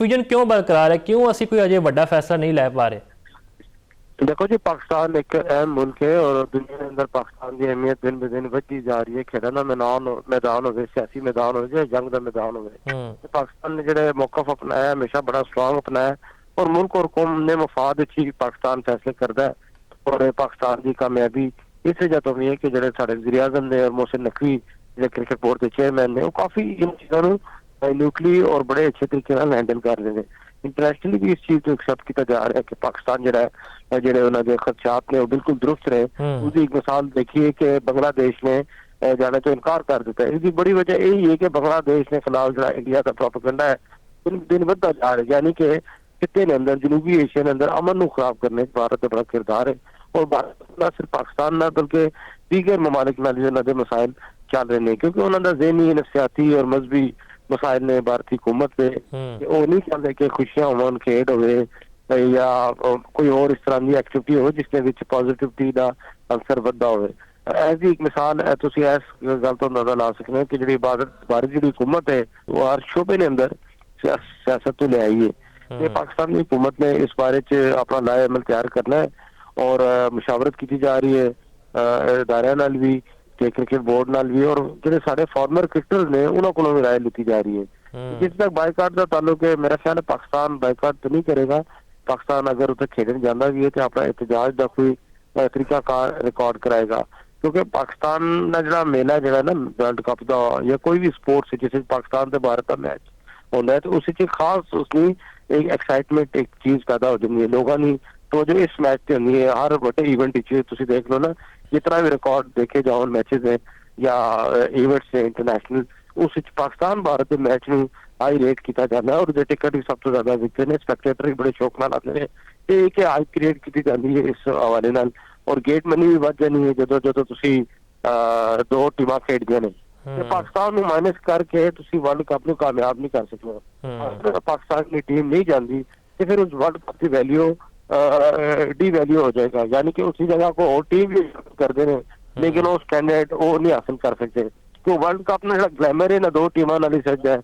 Confusion क्यों बरकरार है? क्यों ਅਸੀਂ ਕੋਈ ਅਜੇ ਵੱਡਾ फैसला नहीं लै पा रहे? देखो जी, पाकिस्तान एक अहम मुल्क है और दुनिया के अंदर पाकिस्तान की अहमियत दिन ब दिन बढ़ती जा रही है। खेलों का मैदान हो, सियासी मैदान हो, जंग का मैदान हो, पाकिस्तान ने जो मौकफ अपनाया हमेशा बड़ा स्ट्रांग अपनाया और मुल्क और कौम ने मफाद ही पाकिस्तान फैसले करता है। और पाकिस्तान की कामयाबी इस वजह तो भी है कि जो साढ़े वज़ीर आज़म ने और मोहसिन नकवी जो क्रिकेट बोर्ड के चेयरमैन ने, वो काफ़ी इन चीज़ों न्यूक्ली और बड़े अच्छे तरीके हैंडल कर रहे हैं। इंटरनेशनली भी इस चीज़ को एक्सेप्ट किया जा रहा है कि पाकिस्तान जो है जो उन्होंने खदशात ने वो बिल्कुल दुरुस्त रहे। उसकी एक मिसाल देखिए कि बांग्लादेश ने जाने तो इनकार कर दिता है। इसकी बड़ी वजह यही है कि बांग्लादेश ने खिलाफ जो इंडिया का प्रोपेगेंडा है दिन दिन बढ़ता जा रहा है, यानी कि खिते ने अंदर जनूबी एशिया के अंदर अमन को खराब करने भारत का बड़ा किरदार है। और भारत न सिर्फ पाकिस्तान ना बल्कि दीगर ममालिक नाल उन्होंने मसाइल चल रहे हैं, क्योंकि उन्होंने ज़हनी नफसियाती और मजहबी मसाइल ने भारतीय हुकूमत से वो नहीं चाहते कि खुशियां होवन, खेड हो या कोई और इस तरह की एक्टिविटी हो जिसके विच पॉजिटिविटी का अंसर वधा हो। ऐसी एक मिसाल है, तुम इस गल तो अंदाजा ला सकते हैं कि जी भारत जी हुकूमत है वो हर शोबे ने अंदर सियासत तो ले आई है। पाकिस्तान की हुकूमत ने इस बारे अपना लाए अमल तैयार करना है और मुशावरत की जा रही है इदारे नाल भी, क्रिकेट बोर्ड नाल भी, और जो सारे फॉर्मर क्रिकेटर ने उन्होंने को भी राय ली जा रही है। जिस तक बाइकाट का ताल्लुक है, मेरा ख्याल है पाकिस्तान बाइकाट तो नहीं करेगा। पाकिस्तान अगर उसे खेलने जाना भी है तो अपना एहतजाज का कोई तरीका कार रिकॉर्ड कराएगा, क्योंकि पाकिस्तान का जो मेला जो है ना वर्ल्ड कप का या कोई भी स्पोर्ट्स जिस पाकिस्तान से भारत का मैच होना है तो उस खास उसकी एक एक्साइटमेंट एक चीज पैदा हो जाती है लोगों की। तो जो इस मैच से होनी है हर बड़े इवेंट तुम देख लो ना, जितना भी रिकॉर्ड देखे जाओ मैचेस हैं या इवेंट्स हैं इंटरनेशनल, उस पाकिस्तान भारत के मैच में हाई रेट किया जाता है और जो टिकट भी सब तो ज्यादा विकते हैं, स्पैक्टेटर भी बड़े शौक नाल आते हैं। एक हाई क्रिएट की जाती है इस हवाले नाल और गेट मनी भी बढ़ जानी है जो जो तुसी दो टीमां खेडदियां ने। पाकिस्तान ਨੂੰ माइनस करके तुसी वर्ल्ड कप ਨੂੰ कामयाब नहीं कर सकते। अगर पाकिस्तान की टीम नहीं जाती तो फिर उस वर्ल्ड कप की वैल्यू डी वैल्यू हो जाएगा, यानी कि उसी जगह को और टीम भी करते हैं लेकिन वो स्टैंडर्ड वो नहीं हासिल कर सकते। तो वर्ल्ड कप में जो ग्लैमर है ना दो टीमां नाल ही सज है।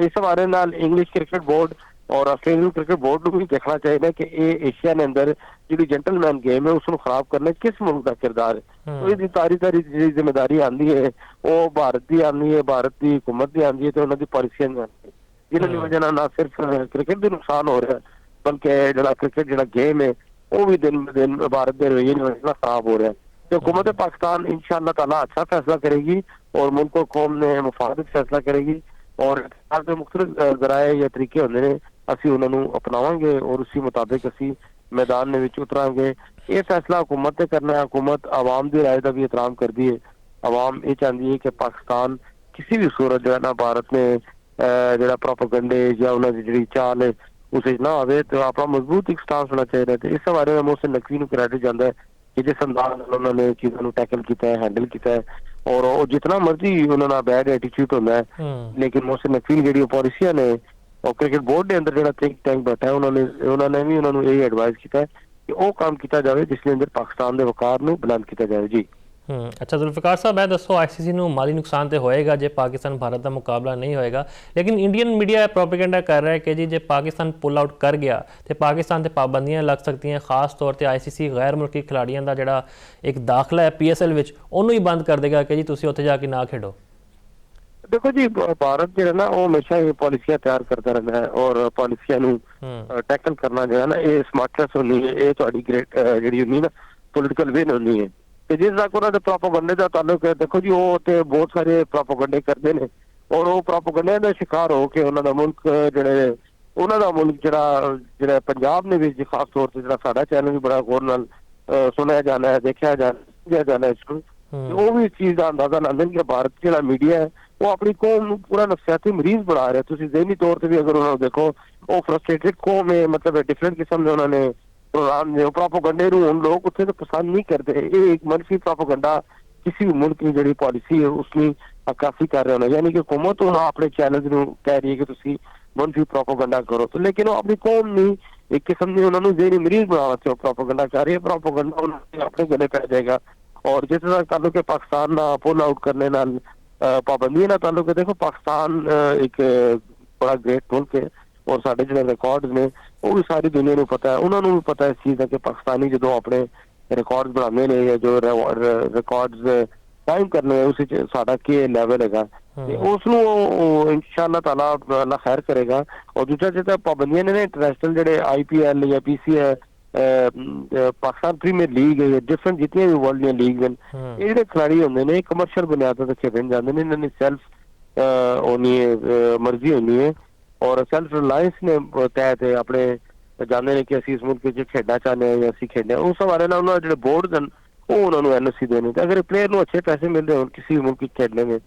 इस हवाले नाल इंग्लिश क्रिकेट बोर्ड और ऑस्ट्रेलियन क्रिकेट बोर्ड को भी देखना चाहिए कि ये एशिया के अंदर जी जेंटलमैन गेम है उसको खराब करने किस मुल्क का किरदार है। तो ये सारी सारी जी जिम्मेदारी आती है वो भारत की आती है, भारत की हुकूमत की आती है, तो उन्होंने पॉलिसियां आती है जिन्होंने वजह ना सिर्फ क्रिकेट भी नुकसान हो रहा है बल्कि जो क्रिकेट जो गेम है वो भी दिन ब दिन भारत के रवैये में खराब हो रहा है। तो हुकूमत पाकिस्तान इंशाअल्लाह ताला अच्छा फैसला करेगी और मुल्क और कौम ने मुफादत फैसला करेगी और मुख्तलिफ जराए या तरीके होंगे ने असी उन्होंने अपनावांगे और उसी मुताबिक असी मैदान में उतरांगे। ये फैसला हुकूमत ने करना है। हुकूमत आवाम की राय का भी एहतराम करती है। आवाम ये चाहती है कि पाकिस्तान किसी भी सूरत जो है ना भारत में जो प्रोपेगेंडे या उन्होंने जी चाल है उस ना आवे, तो अपना मजबूत एक स्टांस होना चाहिए। तो इस बारे में मोहसिन नकवी को क्रेडिट जाता है कि जिस अंदाज उन्होंने चीज़ों टैकल किया है, हैंडल किया है और जितना मर्जी उन्होंने बैड एटीट्यूड होता है लेकिन मोहसिन नकवी जी पॉलिसियां ने और क्रिकेट बोर्ड के अंदर जो थिंक टैंक बैठा है उन्होंने भी उन्होंने यही एडवाइस किया है कि वो काम किया जाए जिसके अंदर पाकिस्तान के वकार को बुलंद किया जाए। जी अच्छा जुल्फिकार साहब, मैं दसो ICC ਨੂੰ ਮਾਲੀ ਨੁਕਸਾਨ ਤੇ ਹੋਏਗਾ ਜੇ ਪਾਕਿਸਤਾਨ ਭਾਰਤ ਦਾ ਮੁਕਾਬਲਾ ਨਹੀਂ ਹੋਏਗਾ, ਲੇਕਿਨ ਇੰਡੀਅਨ ਮੀਡੀਆ ਪ੍ਰੋਪੇਗੈਂਡਾ ਕਰ ਰਿਹਾ ਹੈ ਕਿ ਜੀ ਜੇ ਪਾਕਿਸਤਾਨ ਪੁੱਲ ਆਊਟ ਕਰ ਗਿਆ ਤੇ ਪਾਕਿਸਤਾਨ ਤੇ ਪਾਬੰਦੀਆਂ ਲੱਗ ਸਕਦੀਆਂ, ਖਾਸ ਤੌਰ ਤੇ ICC ਗੈਰ ਮੁਲਕੀ ਖਿਡਾਰੀਆਂ ਦਾ ਜਿਹੜਾ ਇੱਕ ਦਾਖਲਾ ਹੈ PSL ਵਿੱਚ ਉਹਨੂੰ ਹੀ ਬੰਦ ਕਰ ਦੇਗਾ ਕਿ ਜੀ ਤੁਸੀਂ ਉੱਥੇ ਜਾ ਕੇ ਨਾ ਖੇਡੋ। देखो जी, भारत जो है ना वो हमेशा ये पॉलिसियां तैयार करता रहता है और पॉलिसियां टैकल करना जो है ना ये स्मार्टनेस होनी है, ये थोड़ी ग्रेट जी होनी ना पोलिटिकल विन होनी है। तो जिस तक उन्होंने प्रोपोगंडे का ताल्लुक है, देखो जी वो तो बहुत सारे प्रोपोगंडे करते हैं और वो प्रोपोगंडे का शिकार हो के उन्होंने मुल्क जोड़े उन्होंने मुल्क जो पंजाब ने भी खास तौर पर जो साडा चैनल भी बड़ा गौर नाल सुनया जाना है, देखा जाना है इसको, वो भी इस चीज़ का अंदाजा लाते हैं कि भारत जो मीडिया है वो अपनी कौम पूरा नफसियाती मरीज बना रहा है। तुम ज़हनी तौर पर भी अगर उन्होंने देखो वो फ्रस्ट्रेटेड कौम है, मतलब डिफरेंट किस्म के उन्होंने प्रोग्राम जो प्रोपोगंडे लोग उत्थे तो पसंद नहीं करते। ये एक मनफी प्रोपोगंडा किसी भी मुल्क की जी पॉलिसी है उसकी अक्कासी कर रहे हो, यानी कि हुकूमत अपने चैनल कह रही है कि तुम मनफी प्रोपोगंडा करो, तो लेकिन वो अपनी कौम नहीं एक किस्म की उन्होंने ज़हनी मरीज बना के प्रोपोगंडा कर रही है। प्रोपोगंडा उन्होंने अपने गले पै जाएगा और जिस तरह ताल्लुक है पाकिस्तान ना पुल आउट करने नाल पाबंदी ना ताल्लुक है। देखो पाकिस्तान एक बड़ा ग्रेट मुल्क है ਔਰ ਸਾਡੇ ਜਿਹੜੇ ਰਿਕਾਰਡਸ ਨੇ ਉਹ ਵੀ ਸਾਰੀ ਦੁਨੀਆ ਨੂੰ ਪਤਾ ਹੈ, ਉਹਨਾਂ ਨੂੰ ਵੀ ਪਤਾ ਇਸ ਚੀਜ਼ ਦਾ ਕਿ ਪਾਕਿਸਤਾਨੀ ਜਦੋਂ ਆਪਣੇ ਰਿਕਾਰਡਸ ਬਣਾਉਂਦੇ ਨੇ ਜਾਂ ਜੋ ਰਿਕਾਰਡਸ ਕਾਇਮ ਕਰਨੇ ਉਸ ਵਿੱਚ ਸਾਡਾ ਕੀ ਲੈਵਲ ਹੈਗਾ ਤੇ ਉਸ ਨੂੰ ਇਨਸ਼ਾਅੱਲਾ ਤਾਲਾ ਅੱਲਾ ਖੈਰ ਕਰੇਗਾ। ਔਰ ਦੂਜਾ ਜਿਹੜਾ ਪਾਬੰਦੀਆਂ ਨੇ ਇੰਟਰਨੈਸ਼ਨਲ ਜਿਹੜੇ IPL ਜਾਂ PCL ਪਾਕਿਸਤਾਨ ਪ੍ਰੀਮੀਅਰ ਲੀਗ ਹੈ, ਡਿਫਰੈਂਟ ਜਿਤਨੀਆਂ ਵੀ ਵਰਲਡ ਦੀਆਂ ਲੀਗ ਹਨ, ਇਹ ਜਿਹੜੇ ਖਿਡਾਰੀ ਹੁੰਦੇ ਨੇ ਕਮਰਸ਼ੀਅਲ ਬੁਨਿਆਦਾਂ ਤੇ ਖੇਡਣ ਜਾਂਦੇ ਨੇ, ਇਹਨਾਂ ਦੀ ਸੈਲਫ ਹੋਣੀ ਹੈ ਮਰਜ਼ੀ ਹੋਣੀ ਹੈ ਔਰ ਸੈਲਫ ਰਿਲਾਇੰਸ ਨੇ ਤਹਿਤ ਆਪਣੇ ਜਾਂਦੇ ਨੇ ਕਿ ਅਸੀਂ ਇਸ ਮੁਲਕ ਵਿੱਚ ਖੇਡਣਾ ਚਾਹੁੰਦੇ ਹਾਂ ਜਾਂ ਅਸੀਂ ਖੇਡਣਾ, ਉਸ ਹਵਾਲੇ ਨਾਲ ਉਹਨਾਂ ਦੇ ਜਿਹੜੇ ਬੋਰਡ ਹਨ ਉਹ ਉਹਨਾਂ ਨੂੰ NOC ਦੇਣੇ ਤੇ ਅਗਰ ਪਲੇਅਰ ਨੂੰ ਅੱਛੇ ਪੈਸੇ ਮਿਲਦੇ ਹੋਣ ਕਿਸੇ ਮੁਲਕ ਵਿੱਚ ਖੇਡਣੇ में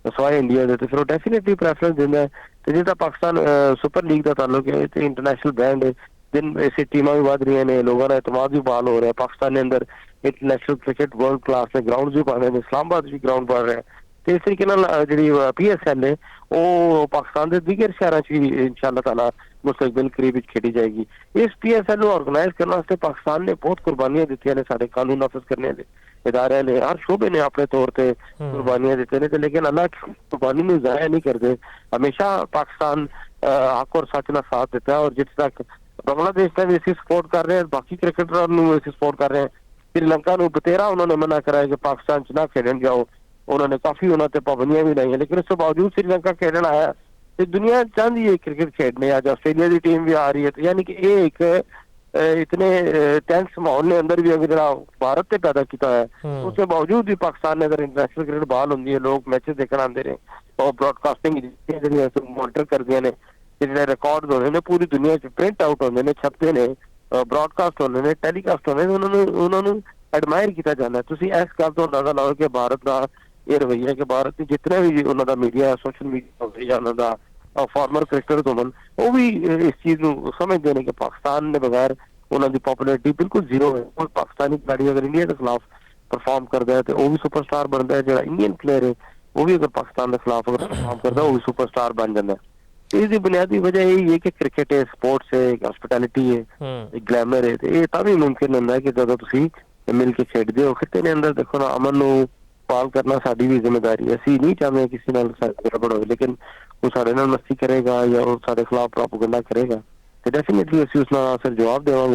ਸਵਾਏ ਇੰਡੀਆ ਦੇ ਤੇ ਫਿਰ ਉਹ ਡੈਫੀਨੇਟਲੀ ਪ੍ਰੈਫਰੈਂਸ ਦਿੰਦਾ ਹੈ। ਤੇ ਜਿਹੜਾ ਪਾਕਿਸਤਾਨ ਸੁਪਰ ਲੀਗ ਦਾ ਤਾਲੁਕ ਹੈ ਤੇ ਇੰਟਰਨੈਸ਼ਨਲ ਬ੍ਰਾਂਡ ਹੈ, ਦਿਨ ऐसे टीमां भी बढ़ रही ने, लोगों का एतमाद भी बहाल हो रहा है। पाकिस्तान के अंदर इंटरनेशनल क्रिकेट वर्ल्ड क्लास ने ग्राउंड भी बन रहे हैं, इस्लामाबाद भी ग्राउंड बन रहा है ਤੇ ਇਸ ਤਰੀਕੇ ਨਾਲ ਜਿਹੜੀ PSL ਹੈ ਉਹ ਪਾਕਿਸਤਾਨ ਦੇ ਦੀਗਰ ਸ਼ਹਿਰਾਂ 'ਚ ਵੀ ਇਨਸ਼ਾਅੱਲਾ ਤਾਲਾ ਮੁਸਤਕਬਲ ਕਰੀਬ ਵਿੱਚ ਖੇਡੀ ਜਾਏਗੀ। ਇਸ PSL ਨੂੰ ਆਰਗੇਨਾਈਜ਼ ਕਰਨ ਵਾਸਤੇ ਪਾਕਿਸਤਾਨ ਨੇ ਬਹੁਤ ਕੁਰਬਾਨੀਆਂ ਦਿੱਤੀਆਂ ਨੇ, ਸਾਡੇ ਕਾਨੂੰਨ ਨਾਫਜ਼ ਕਰਨੇ ਦੇ ਇਦਾਰੇ ਨੇ, ਹਰ ਸ਼ੋਬੇ ਨੇ ਆਪਣੇ ਤੌਰ ਤੇ ਕੁਰਬਾਨੀਆਂ ਦਿੱਤੀਆਂ ਨੇ ਤੇ ਲੇਕਿਨ ਅੱਲਾਹ ਕੁਰਬਾਨੀ ਨੂੰ ਜ਼ਾਇਆ ਨਹੀਂ ਕਰਦੇ। ਹਮੇਸ਼ਾ ਪਾਕਿਸਤਾਨ ਹੱਕ ਔਰ ਸੱਚ ਨਾਲ ਸਾਥ ਦਿੱਤਾ ਹੈ ਔਰ ਜਿੱਥੇ ਤੱਕ ਬੰਗਲਾदेश ਦਾ ਵੀ ਅਸੀਂ ਸਪੋਰਟ ਕਰ ਰਹੇ ਹਾਂ, ਬਾਕੀ ਕ੍ਰਿਕਟਰਾਂ ਨੂੰ ਅਸੀਂ ਸਪੋਰਟ ਕਰ ਰਹੇ ਹਾਂ। श्रीलंका ਨੂੰ ਬਤੇਰਾ ਉਹਨਾਂ ਨੇ ਮਨਾ ਕਰਾਇਆ ਕਿ ਪਾਕਿਸਤਾਨ 'ਚ ਨਾ ਖੇਡਣ ਜਾਓ, उन्होंने काफी उन्होंने पे पाबंदियां भी लाई हैं, लेकिन उसके बावजूद श्रीलंका खेलने आया तो दुनिया चाहती है क्रिकेट खेलने। आज ऑस्ट्रेलिया की टीम भी आ रही है तो यानी कि ये एक इतने टेंस माहौल ने अंदर भी अगर जरा भारत ने पैदा किया है उसके बावजूद भी पाकिस्तान ने अगर इंटरनेशनल क्रिकेट बहाल होंगी है, लोग मैचेस देखने आते रहे और ब्रॉडकास्टिंग मॉनिटर करते हैं, जो रिकॉर्ड होने ने पूरी दुनिया च प्रिंट आउट होते हैं, छपते हैं, ब्रॉडकास्ट होने ने, टैलीकास्ट होने उन्होंने एडमायर किया जाना है। तुसी इस गल तो अंदाजा लाओ कि भारत का ਇਹ ਰਵਈਆ ਕਿ ਭਾਰਤ ਵਿੱਚ ਜਿਤਨੇ ਵੀ ਉਹਨਾਂ ਦਾ ਮੀਡੀਆ ਸੋਸ਼ਲ ਮੀਡੀਆ ਹੋਵੇ ਜਾਂ ਉਹਨਾਂ ਦਾ ਫਾਰਮਰ ਕ੍ਰਿਕਟਰ ਹੋਣ ਉਹ ਵੀ ਇਸ ਚੀਜ਼ ਨੂੰ ਸਮਝਦੇ ਨੇ ਕਿ ਪਾਕਿਸਤਾਨ ਦੇ ਬਗੈਰ ਉਹਨਾਂ ਦੀ ਪਪੂਲੈਰਿਟੀ ਬਿਲਕੁਲ ਜ਼ੀਰੋ ਹੈ। ਔਰ ਪਾਕਿਸਤਾਨੀ ਖਿਡਾਰੀ ਅਗਰ ਇੰਡੀਆ ਦੇ ਖਿਲਾਫ ਪਰਫਾਰਮ ਕਰਦਾ ਹੈ ਤੇ ਉਹ ਵੀ ਸੁਪਰਸਟਾਰ ਬਣਦਾ ਹੈ, ਜਿਹੜਾ ਇੰਡੀਅਨ ਪਲੇਅਰ ਹੈ ਉਹ ਵੀ ਅਗਰ ਪਾਕਿਸਤਾਨ ਦੇ ਖਿਲਾਫ ਅਗਰ ਪਰਫਾਰਮ ਕਰਦਾ ਉਹ ਵੀ ਸੁਪਰਸਟਾਰ ਬਣ ਜਾਂਦਾ ਹੈ। ਇਸ ਦੀ ਬੁਨਿਆਦੀ ਵਜ੍ਹਾ ਇਹ ਹੈ ਕਿ ਕ੍ਰਿਕਟ ਹੈ, ਸਪੋਰਟਸ ਹੈ, ਹਸਪਿਟੈਲਿਟੀ ਹੈ, ਗਲੈਮਰ ਹੈ ਤੇ ਇਹ ਤਾਂ ਵੀ ਮੁਮਕਿਨ ਹੁੰਦਾ ਹੈ ਕਿ ਜਦੋਂ ਤੁਸੀਂ ਮਿਲ ਕੇ ਖੇਡਦੇ ਹੋ। ਖਿੱਤੇ ਦੇ ਅੰਦਰ ਦੇਖੋ ਨਾ ਅਮਨ ਨੂੰ पाल करना साड़ी भी जिम्मेदारी है। असी नहीं चाहते किसी नाल गड़बड़ हो, लेकिन वो साढ़े नाल मस्ती करेगा या वो साढ़े खिलाफ प्रोपेगेंडा करेगा तो डेफिनेटली असी उस नाल असर जवाब देवांगे।